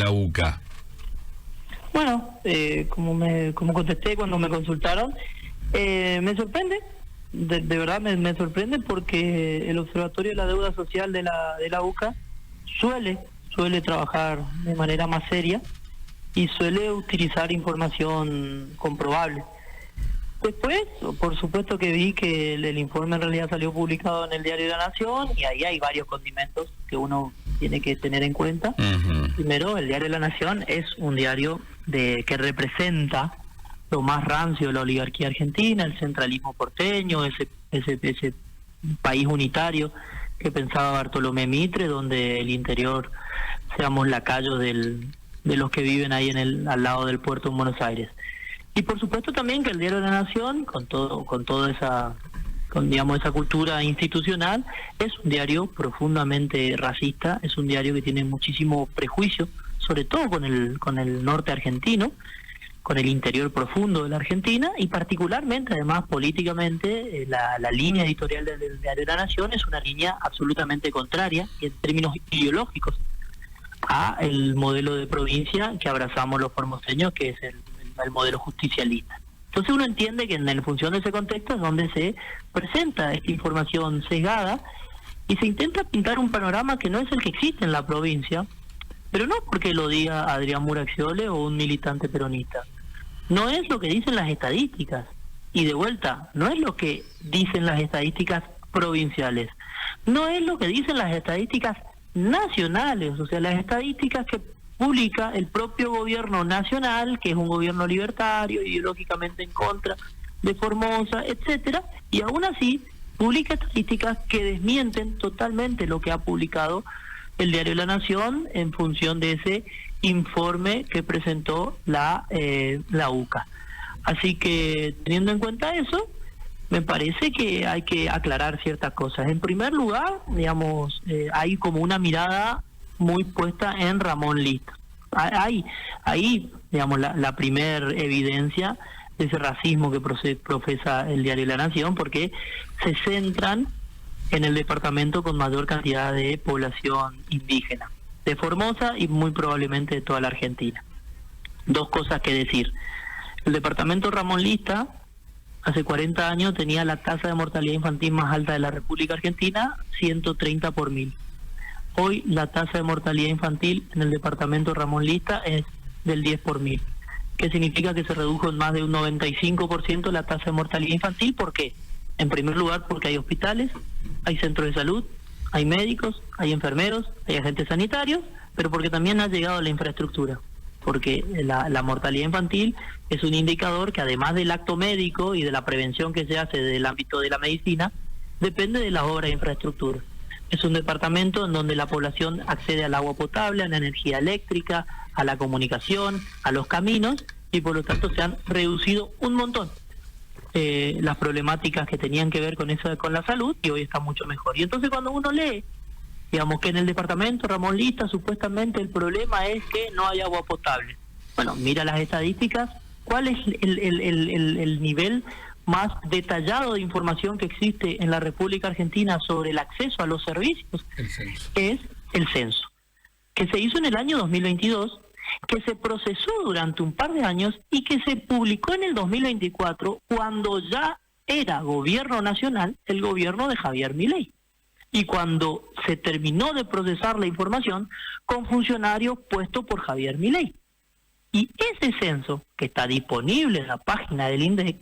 la UCA? Bueno, como contesté cuando me consultaron, me sorprende, de verdad me sorprende, porque el Observatorio de la Deuda Social de la UCA suele trabajar de manera más seria y suele utilizar información comprobable. Después, por supuesto que vi que el informe en realidad salió publicado en el Diario de la Nación, y ahí hay varios condimentos que uno tiene que tener en cuenta. Uh-huh. Primero, el Diario de la Nación es un diario que representa lo más rancio de la oligarquía argentina, el centralismo porteño, ese país unitario que pensaba Bartolomé Mitre, donde el interior seamos lacayos de los que viven ahí al lado del puerto en Buenos Aires. Y por supuesto también que el Diario de la Nación, con esa cultura institucional, es un diario profundamente racista, es un diario que tiene muchísimo prejuicio, sobre todo con el norte argentino, con el interior profundo de la Argentina, y particularmente, además, políticamente, la línea editorial del Diario de la Nación es una línea absolutamente contraria, en términos ideológicos, a el modelo de provincia que abrazamos los formoseños, que es el modelo justicialista. Entonces uno entiende que en función de ese contexto es donde se presenta esta información sesgada y se intenta pintar un panorama que no es el que existe en la provincia, pero no porque lo diga Adrián Muraxiole o un militante peronista. No es lo que dicen las estadísticas, y de vuelta, no es lo que dicen las estadísticas provinciales, no es lo que dicen las estadísticas nacionales, o sea, las estadísticas que publica el propio gobierno nacional, que es un gobierno libertario, ideológicamente en contra de Formosa, etcétera, y aún así publica estadísticas que desmienten totalmente lo que ha publicado el Diario de la Nación en función de ese informe que presentó la UCA. Así que, teniendo en cuenta eso, me parece que hay que aclarar ciertas cosas. En primer lugar, digamos, hay como una mirada muy puesta en Ramón Lista. Ahí digamos, la primer evidencia de ese racismo que profesa el Diario de la Nación, porque se centran en el departamento con mayor cantidad de población indígena, de Formosa y muy probablemente de toda la Argentina. Dos cosas que decir. El departamento Ramón Lista, hace 40 años, tenía la tasa de mortalidad infantil más alta de la República Argentina, 130 por 1000. Hoy la tasa de mortalidad infantil en el departamento Ramón Lista es del 10 por 1000, que significa que se redujo en más de un 95% la tasa de mortalidad infantil. ¿Por qué? En primer lugar, porque hay hospitales, hay centros de salud, hay médicos, hay enfermeros, hay agentes sanitarios, pero porque también ha llegado la infraestructura, porque la mortalidad infantil es un indicador que, además del acto médico y de la prevención que se hace del ámbito de la medicina, depende de las obras de infraestructura. Es un departamento en donde la población accede al agua potable, a la energía eléctrica, a la comunicación, a los caminos, y por lo tanto se han reducido un montón las problemáticas que tenían que ver con la salud, y hoy está mucho mejor. Y entonces cuando uno lee, digamos, que en el departamento Ramón Lista supuestamente el problema es que no hay agua potable. Bueno, mira las estadísticas, ¿cuál es el nivel más detallado de información que existe en la República Argentina sobre el acceso a los servicios? El censo. Es el censo, que se hizo en el año 2022, que se procesó durante un par de años y que se publicó en el 2024, cuando ya era gobierno nacional el gobierno de Javier Milei, y cuando se terminó de procesar la información con funcionarios puestos por Javier Milei. Y ese censo, que está disponible en la página del INDEC,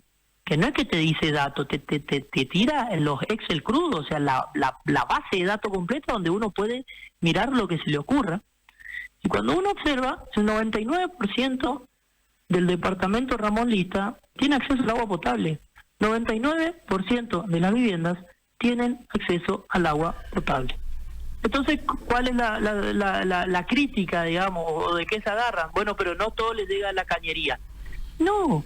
que no es que te dice datos, te tira en los Excel crudos, o sea, la base de datos completa donde uno puede mirar lo que se le ocurra. Y cuando uno observa, el 99% del departamento Ramón Lista tiene acceso al agua potable. 99% de las viviendas tienen acceso al agua potable. Entonces, ¿cuál es la crítica, digamos, o de qué se agarran? Bueno, pero no todo les llega a la cañería. No,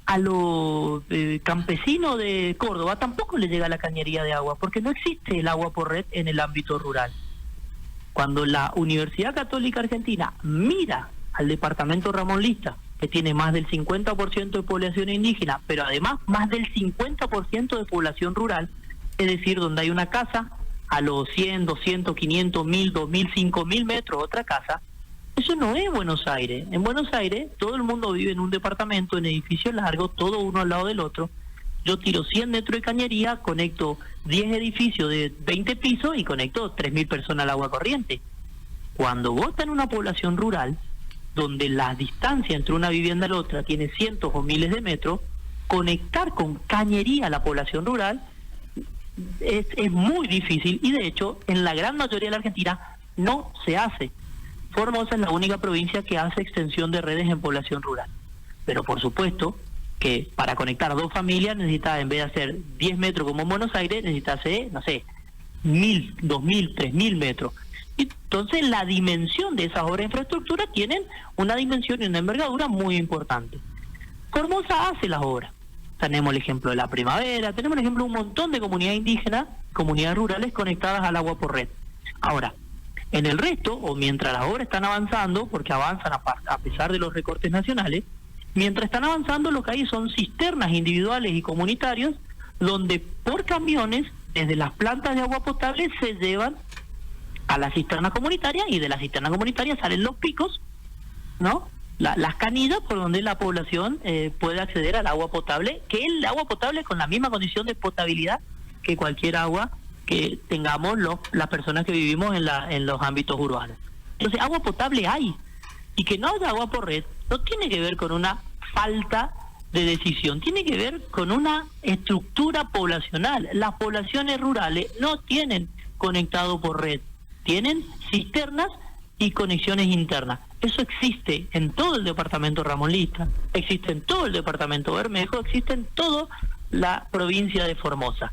a los campesinos de Córdoba tampoco les llega la cañería de agua, porque no existe el agua por red en el ámbito rural. Cuando la Universidad Católica Argentina mira al departamento Ramón Lista, que tiene más del 50% de población indígena, pero además más del 50% de población rural, es decir, donde hay una casa a los 100, 200, 500, 1000, 2000, 5000 metros, otra casa, Eso no es Buenos Aires. En Buenos Aires todo el mundo vive en un departamento, en edificios largos, todo uno al lado del otro. Yo tiro 100 metros de cañería, conecto 10 edificios de 20 pisos y conecto 3.000 personas al agua corriente. Cuando vos estás en una población rural, donde la distancia entre una vivienda y la otra tiene cientos o miles de metros, conectar con cañería a la población rural es muy difícil, y de hecho en la gran mayoría de la Argentina no se hace. Formosa es la única provincia que hace extensión de redes en población rural. Pero por supuesto que para conectar 2 familias necesitas, en vez de hacer 10 metros como en Buenos Aires, necesitas hacer, no sé, 1.000, 2.000, 3.000 metros. Entonces la dimensión de esas obras de infraestructura tienen una dimensión y una envergadura muy importante. Formosa hace las obras. Tenemos el ejemplo de la Primavera, tenemos el ejemplo de un montón de comunidades indígenas, comunidades rurales conectadas al agua por red. Ahora, en el resto, o mientras las obras están avanzando, porque avanzan a pesar de los recortes nacionales, mientras están avanzando lo que hay son cisternas individuales y comunitarios, donde por camiones, desde las plantas de agua potable, se llevan a la cisterna comunitaria, y de la cisterna comunitaria salen los picos, ¿no? Las canillas por donde la población puede acceder al agua potable, que es el agua potable con la misma condición de potabilidad que cualquier agua que tengamos las personas que vivimos en los ámbitos urbanos. Entonces, agua potable hay, y que no haya agua por red no tiene que ver con una falta de decisión, tiene que ver con una estructura poblacional. Las poblaciones rurales no tienen conectado por red, tienen cisternas y conexiones internas. Eso existe en todo el departamento Ramón Lista, existe en todo el departamento Bermejo, existe en toda la provincia de Formosa.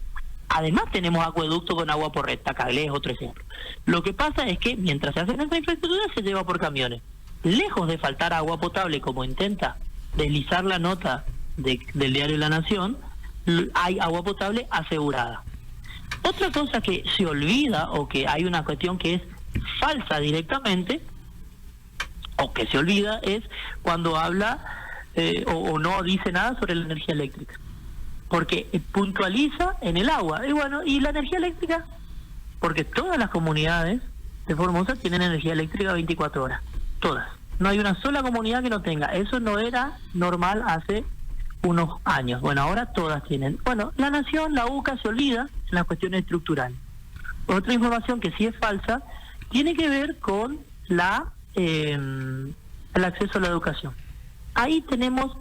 Además tenemos acueducto con agua por red, Tacaglé es otro ejemplo. Lo que pasa es que mientras se hace esta infraestructura se lleva por camiones. Lejos de faltar agua potable, como intenta deslizar la nota del diario La Nación, hay agua potable asegurada. Otra cosa que se olvida, o que hay una cuestión que es falsa directamente, o que se olvida, es cuando habla o no dice nada sobre la energía eléctrica, porque puntualiza en el agua. Y bueno, ¿y la energía eléctrica? Porque todas las comunidades de Formosa tienen energía eléctrica 24 horas, todas. No hay una sola comunidad que no tenga. Eso no era normal hace unos años. Bueno, ahora todas tienen. Bueno, La Nación, la UCA, se olvida en las cuestiones estructurales. Otra información que sí es falsa tiene que ver con el acceso a la educación. Ahí tenemos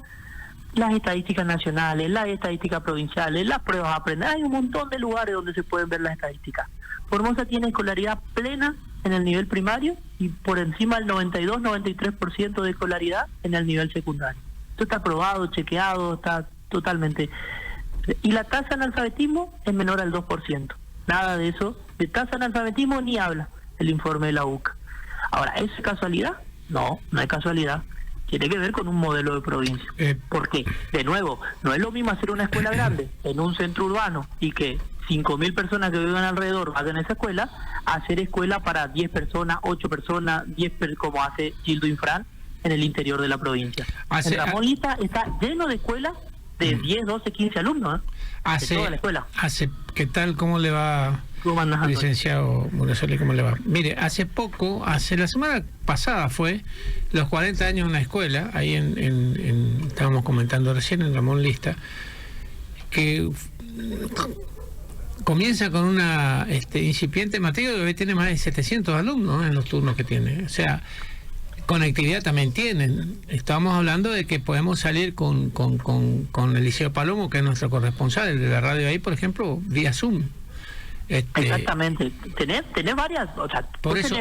las estadísticas nacionales, las estadísticas provinciales, las pruebas a aprender. Hay un montón de lugares donde se pueden ver las estadísticas. Formosa tiene escolaridad plena en el nivel primario y por encima del 92-93% de escolaridad en el nivel secundario. Esto está probado, chequeado, está totalmente... Y la tasa de analfabetismo es menor al 2%. Nada de eso, de tasa de analfabetismo ni habla el informe de la UCA. Ahora, ¿es casualidad? No, no es casualidad. Tiene que ver con un modelo de provincia. Porque, de nuevo, no es lo mismo hacer una escuela grande en un centro urbano y que 5.000 personas que viven alrededor vayan a esa escuela, a hacer escuela para 10 personas, 8 personas, como hace Gildo Infran en el interior de la provincia. En Ramón Lista está lleno de escuelas de 10, 12, 15 alumnos, de toda la escuela. ¿Qué tal? ¿Cómo le va, licenciado Murasoli? ¿Cómo le va? Mire, hace la semana pasada fue los 40 años de una escuela, ahí estábamos comentando recién en Ramón Lista, que comienza con una incipiente materia que hoy tiene más de 700 alumnos en los turnos que tiene. O sea, conectividad también tienen. Estamos hablando de que podemos salir con Eliseo Palomo, que es nuestro corresponsal, el de la radio ahí, por ejemplo, vía Zoom. Exactamente. Tenés varias, o sea, por eso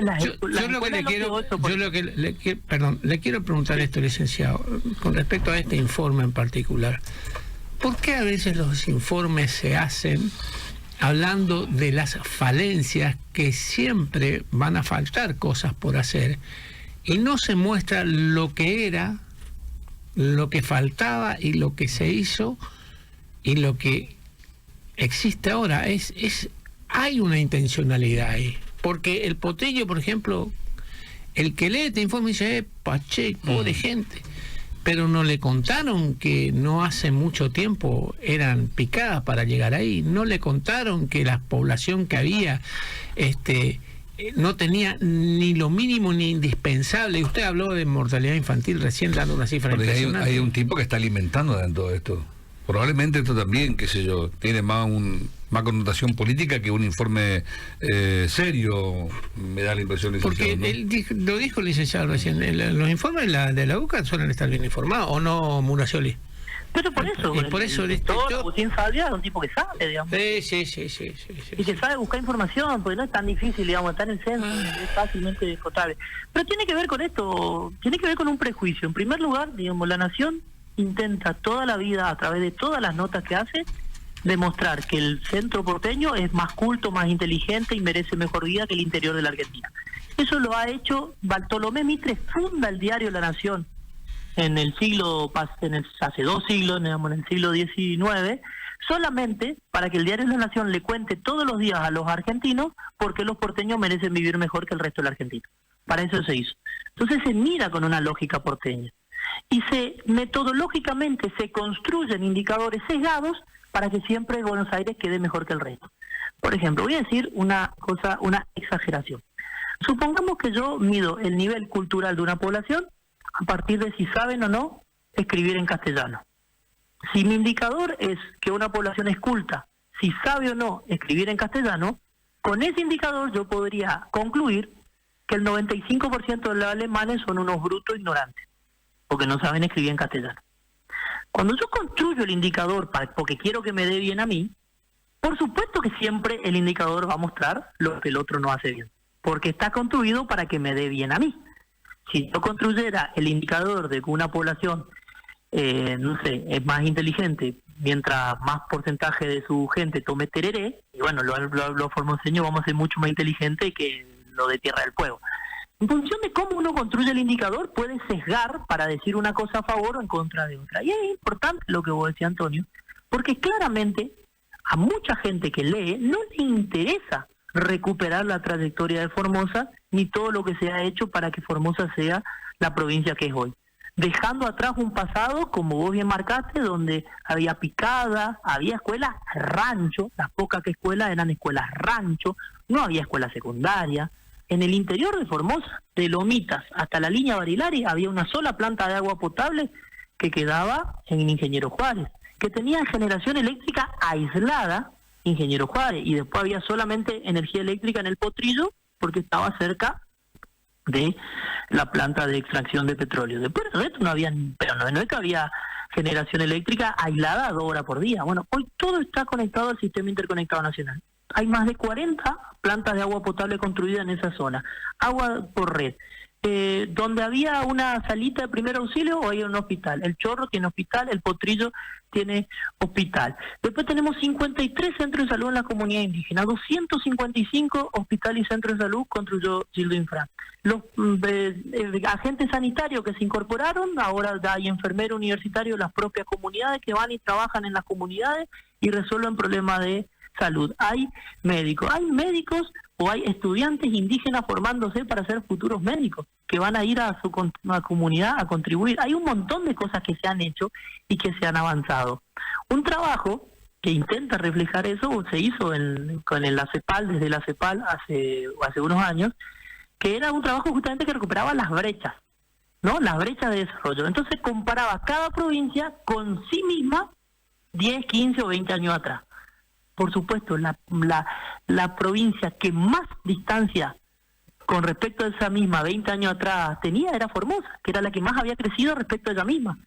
le quiero preguntar esto, licenciado, con respecto a este informe en particular. ¿Por qué a veces los informes se hacen hablando de las falencias, que siempre van a faltar cosas por hacer, y no se muestra lo que era, lo que faltaba y lo que se hizo y lo que existe ahora? Hay una intencionalidad ahí, porque el Potrillo, por ejemplo, el que lee este informe dice, Pache, pobre gente, pero no le contaron que no hace mucho tiempo eran picadas para llegar ahí, no le contaron que la población que había no tenía ni lo mínimo ni indispensable. Y usted habló de mortalidad infantil recién, dando una cifra impresionante. Hay un tipo que está alimentando dentro de esto. Probablemente esto también, qué sé yo, tiene más connotación política que un informe serio, me da la impresión, licenciado. Porque ¿no? Lo dijo el licenciado recién, los informes de la UCA suelen estar bien informados, ¿o no, Muraccioli? Pero por eso, Agustín Salvia es un tipo que sabe, digamos. Sí. Y que sabe buscar información, porque no es tan difícil, digamos, está en el centro, es fácilmente descotable. Pero tiene que ver con esto, tiene que ver con un prejuicio. En primer lugar, digamos, la Nación intenta toda la vida, a través de todas las notas que hace, demostrar que el centro porteño es más culto, más inteligente y merece mejor vida que el interior de la Argentina. Eso lo ha hecho Bartolomé Mitre, funda el diario La Nación en el siglo, hace 2 siglos, digamos, en el siglo XIX, solamente para que el diario La Nación le cuente todos los días a los argentinos por qué los porteños merecen vivir mejor que el resto de la Argentina. Para eso se hizo. Entonces se mira con una lógica porteña. Y metodológicamente se construyen indicadores sesgados para que siempre Buenos Aires quede mejor que el resto. Por ejemplo, voy a decir una exageración. Supongamos que yo mido el nivel cultural de una población a partir de si saben o no escribir en castellano. Si mi indicador es que una población es culta, si sabe o no escribir en castellano, con ese indicador yo podría concluir que el 95% de los alemanes son unos brutos ignorantes, porque no saben escribir en castellano. Cuando yo construyo el indicador porque quiero que me dé bien a mí, por supuesto que siempre el indicador va a mostrar lo que el otro no hace bien, porque está construido para que me dé bien a mí. Si yo construyera el indicador de que una población, es más inteligente, mientras más porcentaje de su gente tome tereré, y bueno, los formoseños vamos a ser mucho más inteligentes que lo de Tierra del Fuego. En función de cómo uno construye el indicador, puede sesgar para decir una cosa a favor o en contra de otra. Y es importante lo que vos decías, Antonio, porque claramente a mucha gente que lee no le interesa recuperar la trayectoria de Formosa ni todo lo que se ha hecho para que Formosa sea la provincia que es hoy, dejando atrás un pasado, como vos bien marcaste, donde había picada, había escuelas rancho, las pocas escuelas eran escuelas rancho, no había escuela secundaria. En el interior de Formosa, de Lomitas hasta la línea Barilari, había una sola planta de agua potable que quedaba en Ingeniero Juárez, que tenía generación eléctrica aislada, Ingeniero Juárez, y después había solamente energía eléctrica en el Potrillo porque estaba cerca de la planta de extracción de petróleo. Después el resto no había, pero no es que había generación eléctrica aislada 2 horas por día. Bueno, hoy todo está conectado al sistema interconectado nacional. Hay más de 40 plantas de agua potable construidas en esa zona, agua por red. Donde había una salita de primer auxilio o hay un hospital. El Chorro tiene hospital, el Potrillo tiene hospital. Después tenemos 53 centros de salud en la comunidad indígena, 255 hospitales y centros de salud construyó Gildo Infra. Los agentes sanitarios que se incorporaron, ahora hay enfermeros universitarios de las propias comunidades que van y trabajan en las comunidades y resuelven problemas de salud. Hay médicos o hay estudiantes indígenas formándose para ser futuros médicos que van a ir a su comunidad a contribuir. Hay un montón de cosas que se han hecho y que se han avanzado. Un trabajo que intenta reflejar eso se hizo con la CEPAL, desde la CEPAL hace unos años, que era un trabajo justamente que recuperaba las brechas, ¿no? Las brechas de desarrollo. Entonces comparaba cada provincia con sí misma 10, 15 o 20 años atrás. Por supuesto, la provincia que más distancia con respecto a esa misma 20 años atrás tenía era Formosa, que era la que más había crecido respecto a ella misma.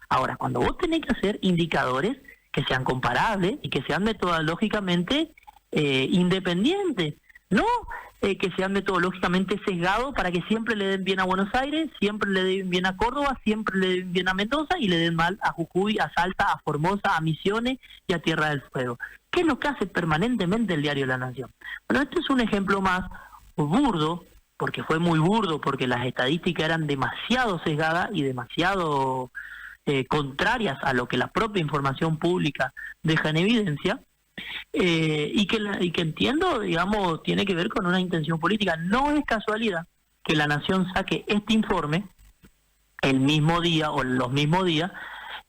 Ahora, cuando vos tenés que hacer indicadores que sean comparables y que sean metodológicamente independientes, no que sean metodológicamente sesgados para que siempre le den bien a Buenos Aires, siempre le den bien a Córdoba, siempre le den bien a Mendoza y le den mal a Jujuy, a Salta, a Formosa, a Misiones y a Tierra del Fuego. ¿Qué es lo que hace permanentemente el diario La Nación? Bueno, este es un ejemplo más burdo, porque fue muy burdo, porque las estadísticas eran demasiado sesgadas y demasiado contrarias a lo que la propia información pública deja en evidencia, y que entiendo, digamos, tiene que ver con una intención política. No es casualidad que La Nación saque este informe el mismo día o los mismos días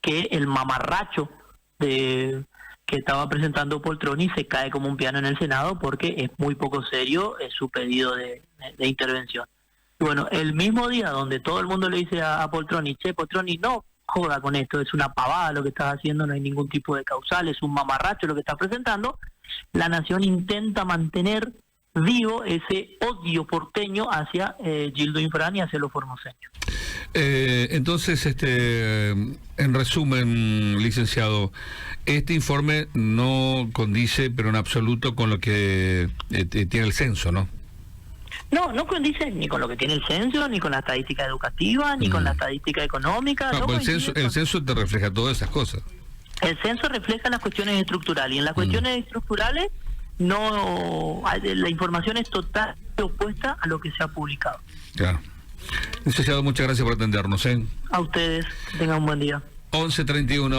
que el mamarracho de que estaba presentando Poltroni se cae como un piano en el Senado porque es muy poco serio su pedido de intervención. Y bueno, el mismo día donde todo el mundo le dice a Poltroni, che, Poltroni, no joda con esto, es una pavada lo que estás haciendo, no hay ningún tipo de causal, es un mamarracho lo que estás presentando, La Nación intenta mantener vivo ese odio porteño hacia Gildo Infran y hacia los formoseños. Entonces, en resumen, licenciado, este informe no condice, pero en absoluto, con lo que tiene el censo, ¿no? No condice ni con lo que tiene el censo, ni con la estadística educativa, ni con la estadística económica. No, no el censo te refleja todas esas cosas. El censo refleja las cuestiones estructurales, y en las cuestiones estructurales no, la información es totalmente opuesta a lo que se ha publicado. Claro. Licenciado, muchas gracias por atendernos. A ustedes, que tengan un buen día. 11:31